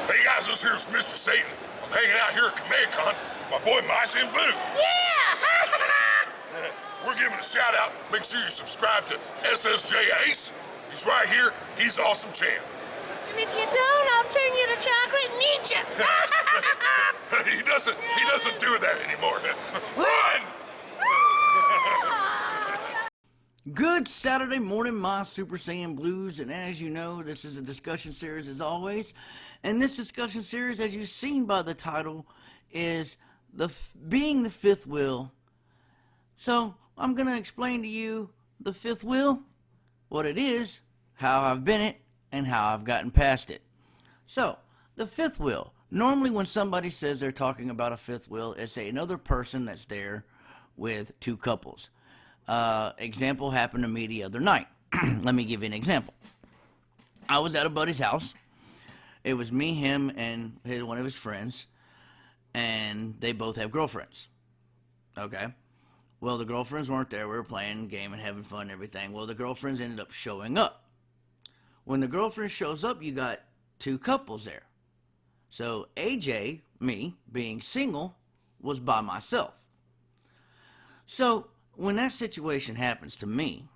Hey guys, this here's Mr. Satan. I'm hanging out here at CommandCon with my boy Mice in Blue. Yeah! We're giving a shout out. Make sure you subscribe to SSJ Ace. He's right here. He's awesome champ. And if you don't, I'll turn you to chocolate and eat you. He doesn't do that anymore. Run! Good Saturday morning, my Super Saiyan Blues, and as you know, this is a discussion series as always, and this discussion series, as you've seen by the title, is being the fifth wheel. So, I'm going to explain to you the fifth wheel, what it is, how I've been it, and how I've gotten past it. So, the fifth wheel. Normally when somebody says they're talking about a fifth wheel, it's another person that's there with two couples. Example happened to me the other night. Let me give you an example. I was at a buddy's house. It was me, him, and one of his friends, and they both have girlfriends. Okay? Well, the girlfriends weren't there. We were playing a game and having fun and everything. Well, the girlfriends ended up showing up. When the girlfriend shows up, you got two couples there. So AJ, me, being single, was by myself. So when that situation happens to me,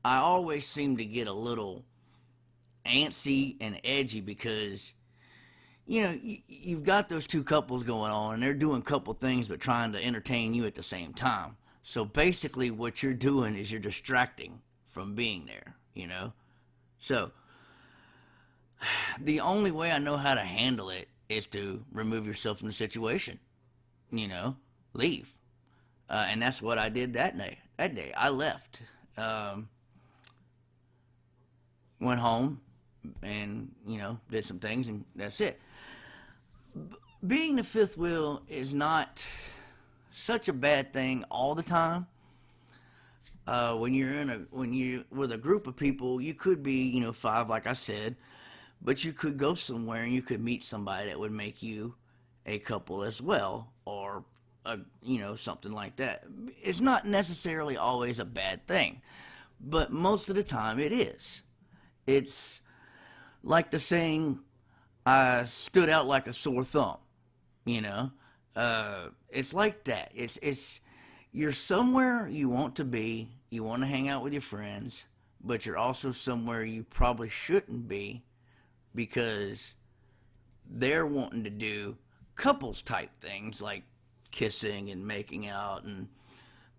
I always seem to get a little antsy and edgy because, you know, you've got those two couples going on and they're doing couple things but trying to entertain you at the same time. So basically what you're doing is you're distracting from being there, you know? So the only way I know how to handle it is to remove yourself from the situation, you know, leave. And that's what I did that day. I left. Went home and, you know, did some things and that's it. Being the fifth wheel is not such a bad thing all the time. When you're with a group of people, you could be, you know, five, like I said, but you could go somewhere and you could meet somebody that would make you a couple as well, or you know, something like that. It's not necessarily always a bad thing, but most of the time it is. It's like the saying, I stood out like a sore thumb, you know? It's like that. It's you're somewhere you want to be, you want to hang out with your friends, but you're also somewhere you probably shouldn't be because they're wanting to do couples type things like kissing and making out and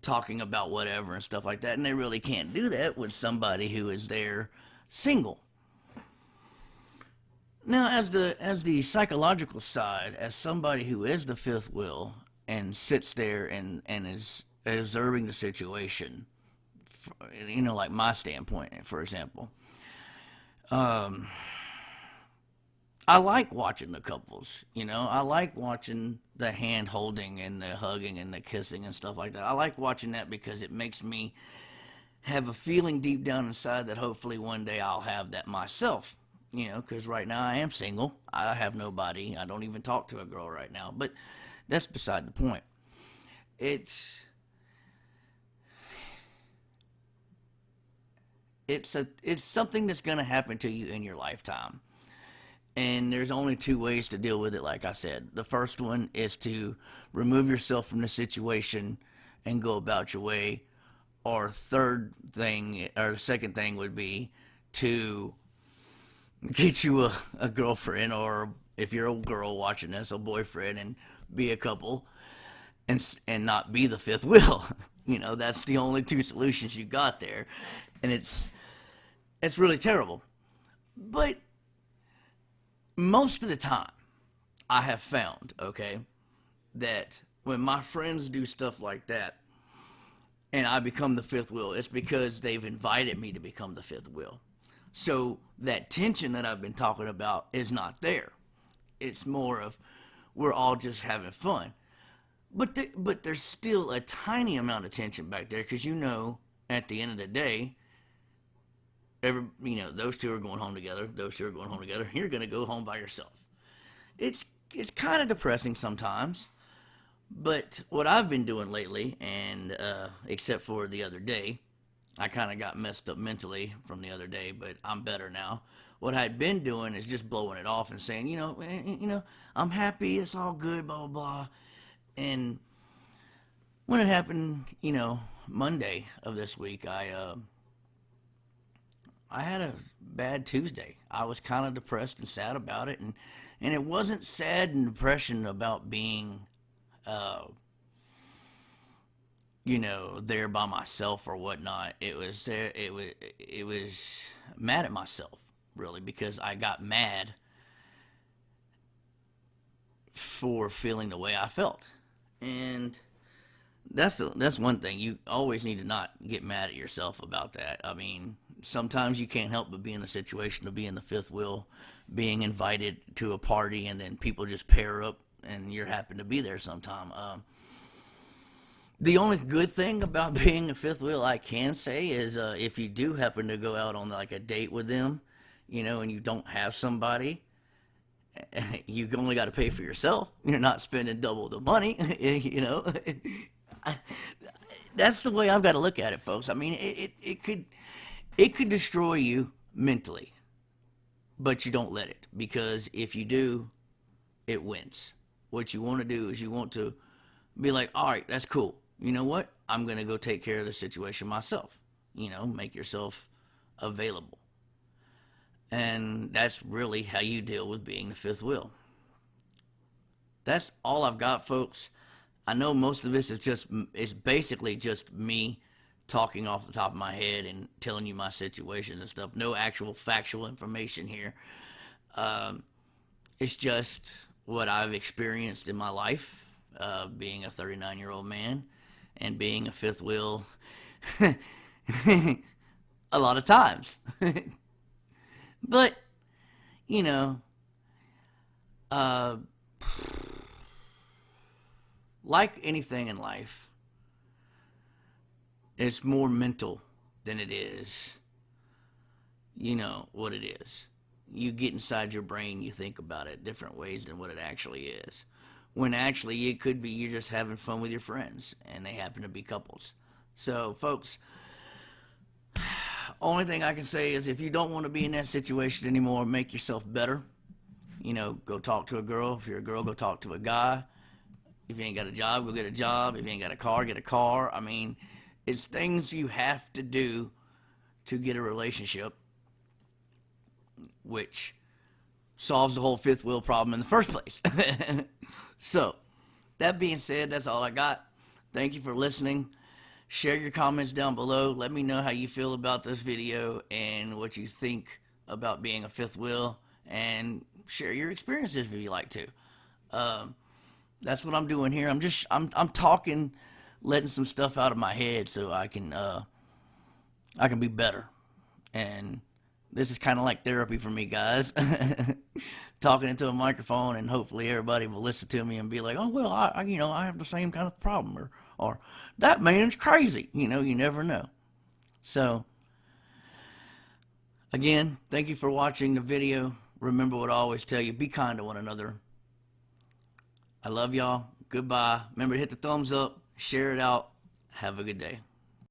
talking about whatever and stuff like that, and they really can't do that with somebody who is there single. Now, as the psychological side, as somebody who is the fifth wheel and sits there and is observing the situation, you know, like my standpoint, for example, I like watching the couples, you know. I like watching the hand holding and the hugging and the kissing and stuff like that. I like watching that because it makes me have a feeling deep down inside that hopefully one day I'll have that myself, you know, because right now I am single. I have nobody. I don't even talk to a girl right now, but that's beside the point. It's something that's going to happen to you in your lifetime. And there's only two ways to deal with it, like I said. The first one is to remove yourself from the situation and go about your way. Or the second thing would be to get you a girlfriend, or if you're a girl watching this, a boyfriend, and be a couple and not be the fifth wheel. You know, that's the only two solutions you got there. And it's really terrible. But most of the time, I have found, okay, that when my friends do stuff like that, and I become the fifth wheel, it's because they've invited me to become the fifth wheel. So that tension that I've been talking about is not there. It's more of we're all just having fun. But there's still a tiny amount of tension back there because, you know, at the end of the day, those two are going home together. Those two are going home together. You're going to go home by yourself. It's kind of depressing sometimes. But what I've been doing lately, and except for the other day, I kind of got messed up mentally from the other day, but I'm better now. what I'd been doing is just blowing it off and saying, I'm happy, it's all good, blah, blah, blah. And when it happened, Monday of this week, I had a bad Tuesday. I was kind of depressed and sad about it, and it wasn't sad and depression about being, there by myself or whatnot. It was mad at myself, really, because I got mad for feeling the way I felt. And that's one thing. You always need to not get mad at yourself about that. I mean, sometimes you can't help but be in the situation of being the fifth wheel, being invited to a party, and then people just pair up and you're happen to be there sometime. The only good thing about being a fifth wheel I can say is if you do happen to go out on like a date with them, and you don't have somebody, you only got to pay for yourself. You're not spending double the money, That's the way I've got to look at it, folks. I mean, it could destroy you mentally, but you don't let it, because if you do, it wins. What you want to do is you want to be like, all right, that's cool. You know what? I'm going to go take care of the situation myself. Make yourself available. And that's really how you deal with being the fifth wheel. That's all I've got, folks. I know most of this is basically just me talking off the top of my head and telling you my situations and stuff. No actual factual information here. It's just what I've experienced in my life, being a 39-year-old man and being a fifth wheel a lot of times. But, like anything in life, it's more mental than it is, what it is. You get inside your brain, you think about it different ways than what it actually is. When actually it could be you're just having fun with your friends, and they happen to be couples. So, folks, only thing I can say is if you don't want to be in that situation anymore, make yourself better. Go talk to a girl. If you're a girl, go talk to a guy. If you ain't got a job, go get a job. If you ain't got a car, get a car. I mean, it's things you have to do to get a relationship, which solves the whole fifth wheel problem in the first place. So, that being said, that's all I got. Thank you for listening. Share your comments down below. Let me know how you feel about this video and what you think about being a fifth wheel, and share your experiences if you like to. That's what I'm doing here. I'm talking, letting some stuff out of my head so I can be better. And this is kind of like therapy for me, guys. Talking into a microphone, and hopefully everybody will listen to me and be like, oh, well, I have the same kind of problem, or that man's crazy. You never know. So, again, thank you for watching the video. Remember what I always tell you, be kind to one another. I love y'all. Goodbye. Remember to hit the thumbs up, share it out. Have a good day.